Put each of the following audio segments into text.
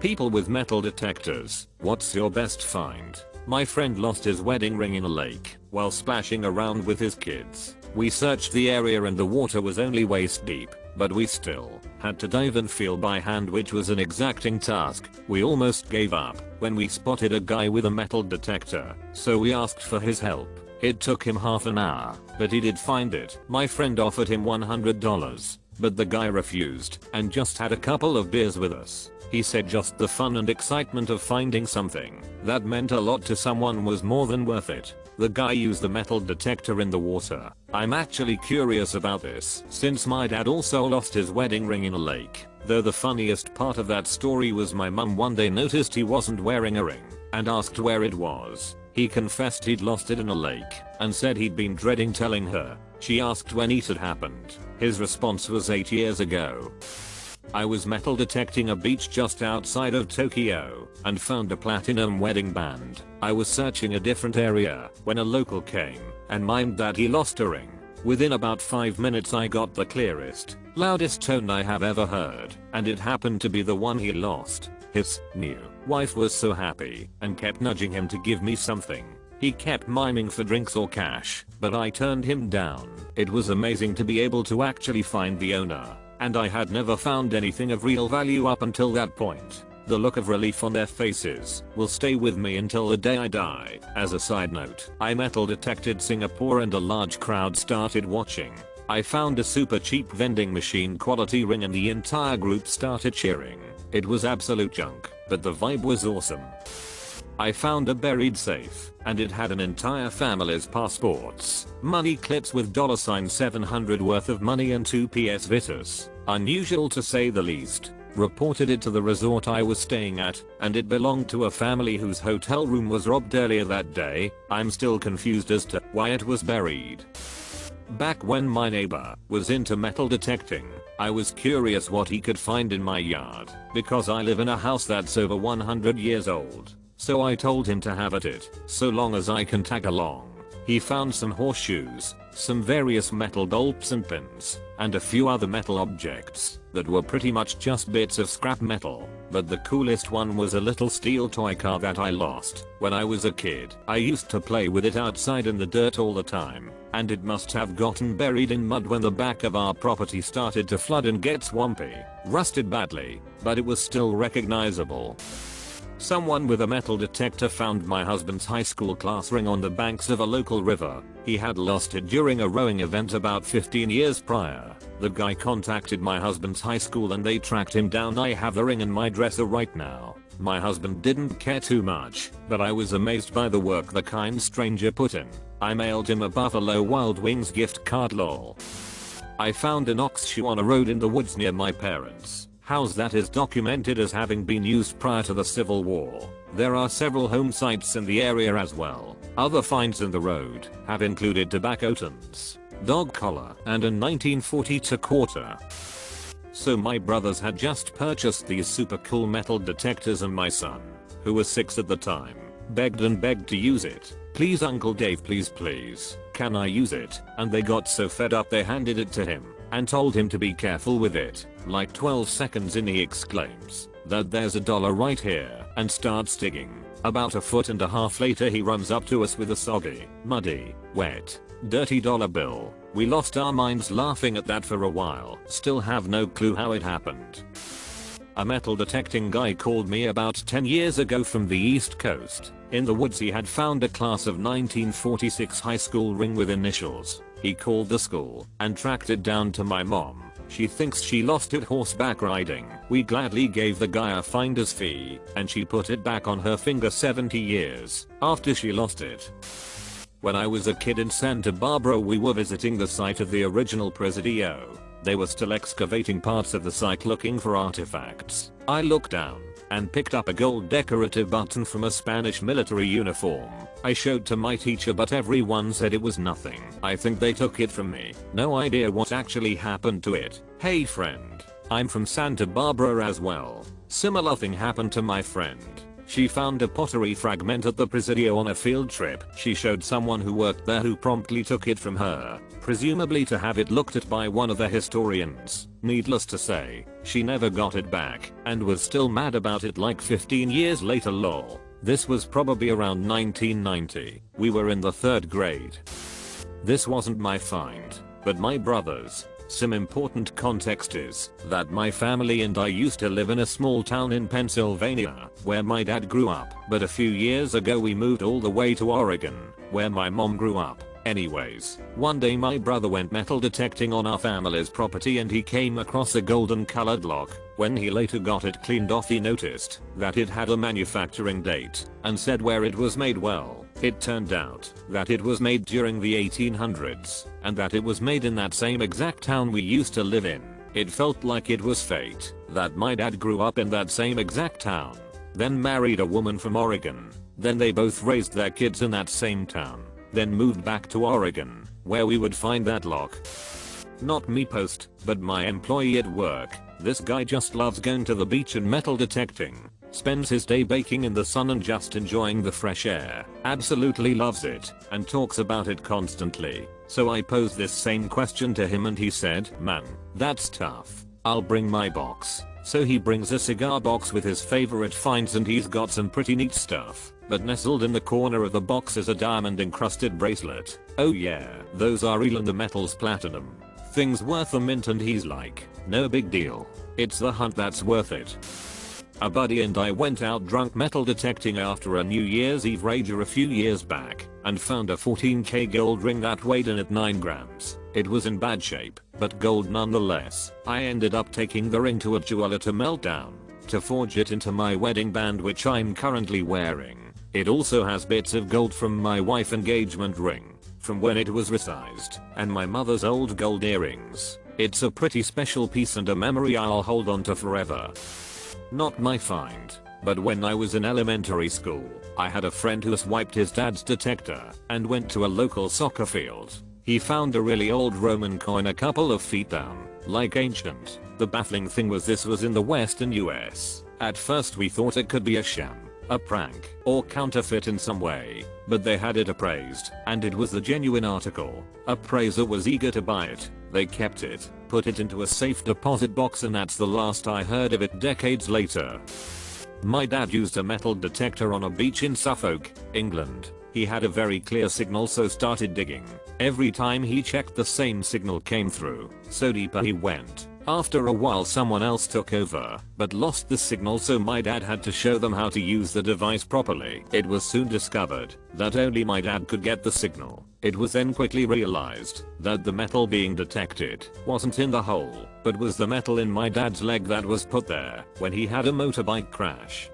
People with metal detectors, what's your best find? My friend lost his wedding ring in a lake while splashing around with his kids. We searched the area and the water was only waist deep, but we still had to dive and feel by hand, which was an exacting task. We almost gave up when we spotted a guy with a metal detector, so we asked for his help. It took him half an hour, but he did find it. My friend offered him $100, but the guy refused and just had a couple of beers with us. He said just the fun and excitement of finding something that meant a lot to someone was more than worth it. The guy used the metal detector in the water. I'm actually curious about this since my dad also lost his wedding ring in a lake. Though the funniest part of that story was my mum one day noticed he wasn't wearing a ring and asked where it was. He confessed he'd lost it in a lake and said he'd been dreading telling her. She asked when it had happened. His response was 8 years ago. I was metal detecting a beach just outside of Tokyo and found a platinum wedding band. I was searching a different area when a local came and mimed that he lost a ring. Within about 5 minutes I got the clearest, loudest tone I have ever heard, and it happened to be the one he lost. His new wife was so happy and kept nudging him to give me something. He kept miming for drinks or cash, but I turned him down. It was amazing to be able to actually find the owner, and I had never found anything of real value up until that point. The look of relief on their faces will stay with me until the day I die. As a side note, I metal detected Singapore and a large crowd started watching. I found a super cheap vending machine quality ring and the entire group started cheering. It was absolute junk, but the vibe was awesome. I found a buried safe, and it had an entire family's passports, money clips with $700 worth of money and 2 PS Vitas. Unusual to say the least. Reported it to the resort I was staying at, and it belonged to a family whose hotel room was robbed earlier that day. I'm still confused as to why it was buried. Back when my neighbor was into metal detecting, I was curious what he could find in my yard, because I live in a house that's over 100 years old. So I told him to have at it, so long as I can tag along. He found some horseshoes, some various metal bolts and pins, and a few other metal objects that were pretty much just bits of scrap metal. But the coolest one was a little steel toy car that I lost when I was a kid. I used to play with it outside in the dirt all the time, and it must have gotten buried in mud when the back of our property started to flood and get swampy. Rusted badly, but it was still recognizable. Someone with a metal detector found my husband's high school class ring on the banks of a local river. He had lost it during a rowing event about 15 years prior. The guy contacted my husband's high school and they tracked him down. I have the ring in my dresser right now. My husband didn't care too much, but I was amazed by the work the kind stranger put in. I mailed him a Buffalo Wild Wings gift card lol. I found an ox shoe on a road in the woods near my parents' house that is documented as having been used prior to the Civil War. There are several home sites in the area as well. Other finds in the road have included tobacco tins, dog collar, and a 1942 quarter. So my brothers had just purchased these super cool metal detectors and my son, who was 6 at the time, begged and begged to use it. Please Uncle Dave, please, can I use it? And they got so fed up they handed it to him and told him to be careful with it. Like 12 seconds in he exclaims that there's a dollar right here and starts digging. About a foot and a half later he runs up to us with a soggy, muddy, wet, dirty dollar bill. We lost our minds laughing at that for a while. Still have no clue how it happened. A metal detecting guy called me about 10 years ago from the East Coast. In the woods he had found a class of 1946 high school ring with initials. He called the school and tracked it down to my mom. She thinks she lost it horseback riding. We gladly gave the guy a finder's fee and she put it back on her finger 70 years after she lost it. When I was a kid in Santa Barbara we were visiting the site of the original Presidio. They were still excavating parts of the site looking for artifacts. I looked down and picked up a gold decorative button from a Spanish military uniform. I showed to my teacher but everyone said it was nothing. I think they took it from me. No idea what actually happened to it. Hey friend, I'm from Santa Barbara as well. Similar thing happened to my friend. She found a pottery fragment at the Presidio on a field trip. She showed someone who worked there who promptly took it from her, presumably to have it looked at by one of the historians. Needless to say, she never got it back and was still mad about it like 15 years later. Lol. This was probably around 1990. We were in the 3rd grade. This wasn't my find, but my brother's. Some important context is that my family and I used to live in a small town in Pennsylvania where my dad grew up, but a few years ago we moved all the way to Oregon where my mom grew up. Anyways, one day my brother went metal detecting on our family's property and he came across a golden colored lock. When he later got it cleaned off, he noticed that it had a manufacturing date and said where it was made. Well, it turned out that it was made during the 1800s and that it was made in that same exact town we used to live in. It felt like it was fate that my dad grew up in that same exact town, then married a woman from Oregon, then they both raised their kids in that same town, then moved back to Oregon where we would find that lock. Not me post, but my employee at work. This guy just loves going to the beach and metal detecting. Spends his day baking in the sun and just enjoying the fresh air. Absolutely loves it and talks about it constantly. So I posed this same question to him and he said, "Man, that's tough. I'll bring my box." So he brings a cigar box with his favorite finds and he's got some pretty neat stuff. But nestled in the corner of the box is a diamond encrusted bracelet. Oh yeah, those are real and the metal's platinum. Thing's worth a mint and he's like, "No big deal. It's the hunt that's worth it." A buddy and I went out drunk metal detecting after a New Year's Eve rager a few years back and found a 14K gold ring that weighed in at 9 grams. It was in bad shape, but gold nonetheless. I ended up taking the ring to a jeweler to melt down to forge it into my wedding band, which I'm currently wearing. It also has bits of gold from my wife's engagement ring from when it was resized and my mother's old gold earrings. It's a pretty special piece and a memory I'll hold on to forever. Not my find, but when I was in elementary school, I had a friend who swiped his dad's detector and went to a local soccer field. He found a really old Roman coin a couple of feet down, like ancient. The baffling thing was this was in the western US. At first we thought it could be a sham, a prank, or counterfeit in some way, but they had it appraised, and it was the genuine article. Appraiser was eager to buy it. They kept it, put it into a safe deposit box, and that's the last I heard of it decades later. My dad used a metal detector on a beach in Suffolk, England. He had a very clear signal, so started digging. Every time he checked, the same signal came through, so deeper he went. After a while someone else took over, but lost the signal, so my dad had to show them how to use the device properly. It was soon discovered that only my dad could get the signal. It was then quickly realized that the metal being detected wasn't in the hole, but was the metal in my dad's leg that was put there when he had a motorbike crash.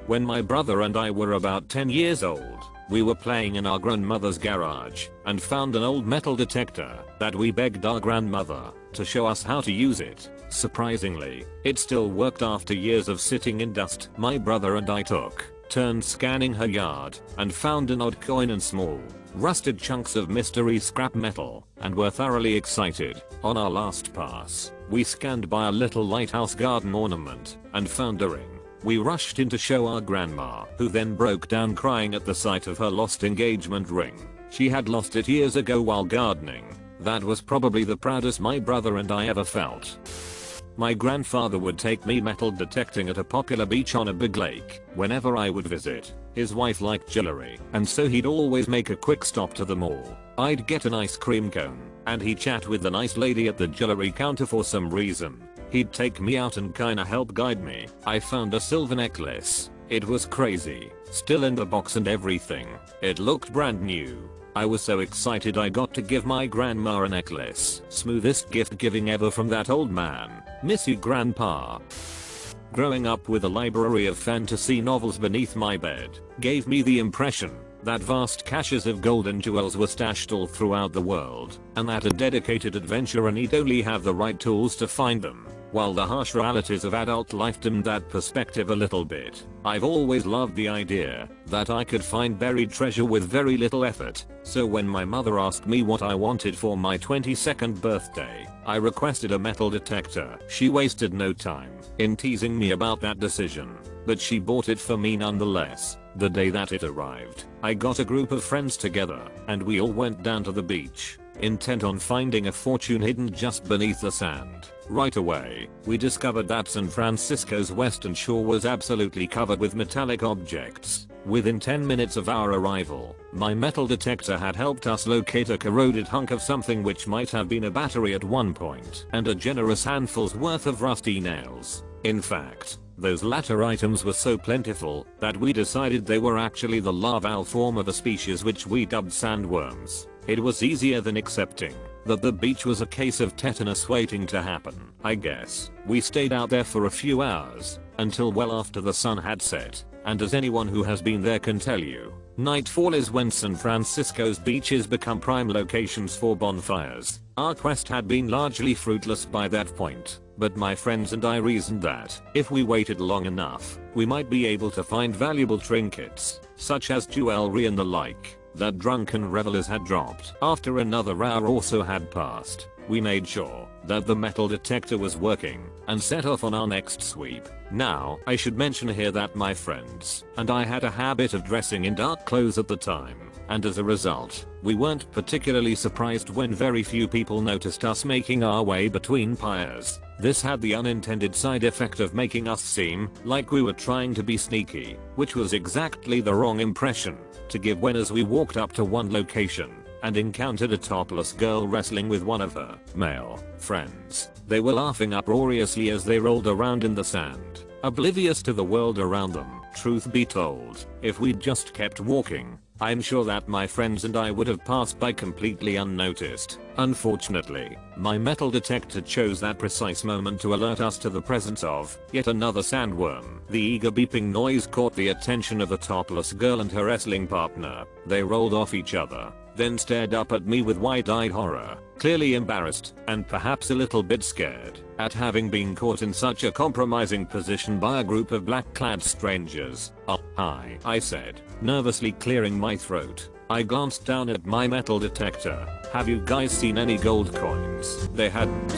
When my brother and I were about 10 years old, we were playing in our grandmother's garage and found an old metal detector that we begged our grandmother to show us how to use it. Surprisingly, it still worked after years of sitting in dust. My brother and I took turns scanning her yard and found an odd coin and small, rusted chunks of mystery scrap metal and were thoroughly excited. On our last pass, we scanned by a little lighthouse garden ornament and found a ring. We rushed in to show our grandma, who then broke down crying at the sight of her lost engagement ring. She had lost it years ago while gardening. That was probably the proudest my brother and I ever felt. My grandfather would take me metal detecting at a popular beach on a big lake whenever I would visit. His wife liked jewelry, and so he'd always make a quick stop to the mall. I'd get an ice cream cone, and he'd chat with the nice lady at the jewelry counter for some reason. He'd take me out and kinda help guide me. I found a silver necklace. It was crazy, still in the box and everything. It looked brand new. I was so excited I got to give my grandma a necklace. Smoothest gift giving ever from that old man. Miss you, grandpa. Growing up with a library of fantasy novels beneath my bed gave me the impression that vast caches of gold and jewels were stashed all throughout the world, and that a dedicated adventurer need only have the right tools to find them. While the harsh realities of adult life dimmed that perspective a little bit, I've always loved the idea that I could find buried treasure with very little effort. So when my mother asked me what I wanted for my 22nd birthday, I requested a metal detector. She wasted no time in teasing me about that decision, but she bought it for me nonetheless. The day that it arrived, I got a group of friends together and we all went down to the beach, intent on finding a fortune hidden just beneath the sand. Right away, we discovered that San Francisco's western shore was absolutely covered with metallic objects. Within 10 minutes of our arrival, my metal detector had helped us locate a corroded hunk of something which might have been a battery at one point, and a generous handful's worth of rusty nails. In fact, those latter items were so plentiful that we decided they were actually the larval form of a species which we dubbed sandworms. It was easier than accepting that the beach was a case of tetanus waiting to happen, I guess. We stayed out there for a few hours, until well after the sun had set, and as anyone who has been there can tell you, nightfall is when San Francisco's beaches become prime locations for bonfires. Our quest had been largely fruitless by that point, but my friends and I reasoned that, if we waited long enough, we might be able to find valuable trinkets, such as jewelry and the like, that drunken revelers had dropped. After another hour or so had passed, we made sure that the metal detector was working and set off on our next sweep. Now, I should mention here that my friends and I had a habit of dressing in dark clothes at the time, and as a result, we weren't particularly surprised when very few people noticed us making our way between pyres. This had the unintended side effect of making us seem like we were trying to be sneaky, which was exactly the wrong impression to give when as we walked up to one location and encountered a topless girl wrestling with one of her male friends. They were laughing uproariously as they rolled around in the sand, oblivious to the world around them. Truth be told, if we'd just kept walking, I'm sure that my friends and I would have passed by completely unnoticed. Unfortunately, my metal detector chose that precise moment to alert us to the presence of yet another sandworm. The eager beeping noise caught the attention of the topless girl and her wrestling partner. They rolled off each other, then stared up at me with wide-eyed horror, clearly embarrassed and perhaps a little bit scared at having been caught in such a compromising position by a group of black-clad strangers. "Oh, hi," I said, nervously clearing my throat. I glanced down at my metal detector. "Have you guys seen any gold coins?" They hadn't.